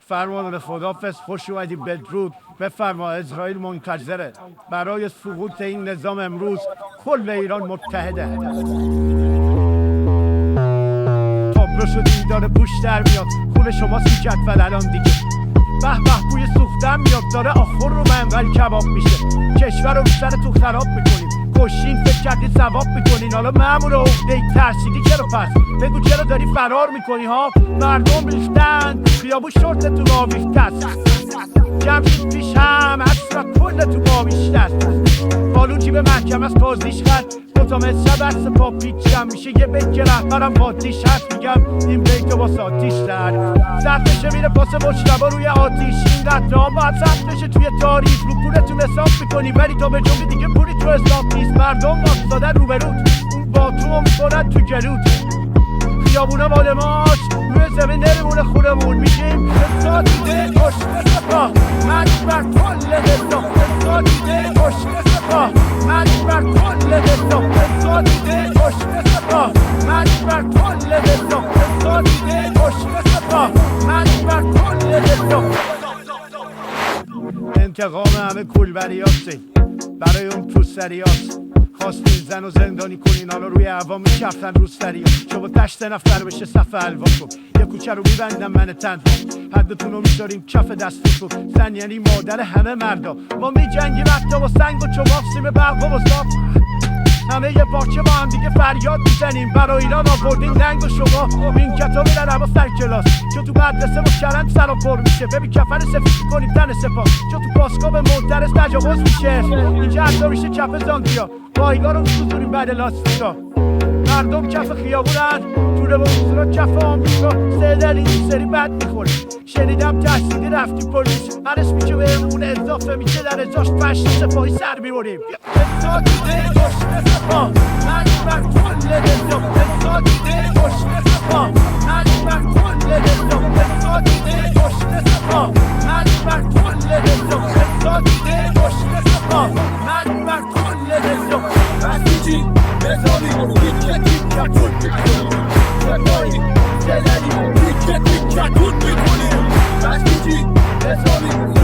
فرمان خدافظ، خوش اومدی بدرود. بفرما اسرائیل منتظره. برای سقوط این نظام امروز کل ایران متحده. تابلو شدی داره بوش در میاد، خون شما سی جدول الان دیگه. به به بوی سوختن میاد، داره آخر رو منقل کباب میشه. کشور رو سر تو خراب میکنیم، کشین فکر کردید ثواب میکنین. حالا مامور عقده‌ای ترسیدی چرا پس؟ بگو چرا داری فرار میکنی ها؟ مردم ریختن خیابون، شورت تو آویخته است. جمشید پیش هم اصلا کل تو باویشته است. قانون به محکم از کازیش خط دوتا مصر بست پا پیچم میشه. یه بیت که رهبرم بادیش هست، میگم این بیت با ساتیش در سرد بشه میره پاس مجتبا روی آتیش. این قطعه باید سرد بشه توی تاریخ. رو پولتون حساب میکنی ولی تا به جنبی دیگه پولی تو حساب نیست. مردم باستادن روبروت، اون با تو میکنن تو گلوت. خیابونه مال ماست، روی زمین نمیمونه خونمون. میگیم حسادیده عشق سپاه، مرگ بر کل دستا. حسادیده عشق سپاه، مرگ بر کل دستا. حسادیده عشق سپاه، مرگ بر کل دستا. حسادیده عشق سپاه، مرگ بر کل دستا. انتقام همه کولبریاست، برای اون پوستریاست. خواستین زن و زندانی کنین، حالا روی عوام میکفتن روستری ها. شما 8 نفر بشه صف حلوا کن، یه کوچه رو میبندم من تنها. حدتون رو میذاریم کف دستتون، زن یعنی مادر همه مردا. ما میجنگیم حتی با سنگ و چوب، سیم برق و صاف. همه یه پارچه با هم دیگه فریاد میزنیم. برای ایران آوردین ننگ و شما این کتا میرن هوا سر کلاس. چون تو مدرسه با شرم سرا پر میشه، ببین کفن سفید کنیم تن سپاه. چون تو باسکا به منترس تجاوز میشه، اینجا حتی میشه کف زانگیا. بایگا رو میسوزونیم بعد لاستیکا. مردم کف خیابونن، جوره با حضورا کف آمریکا. سهدر این سری بد میخوری، شنیدم تحصیلی رفتی پلیس. هرش میشه بهمون اضافه میشه، در ازاش پشت سپاهی سر میبریم. حسادیده عشق سپاه، مرگ بر کل دستا. حسادیده عشق سپاه، مرگ بر کل دستا. حسادیده عشق سپاه، مرگ بر کل دستا. حسادیده عشق سپاه، مرگ بر کل دستا. بسیجی بزاری تیکه تیکه تون میکنیم، سپاهی دلری تیکه تیکه تون میکنیم. بسیجی بزاری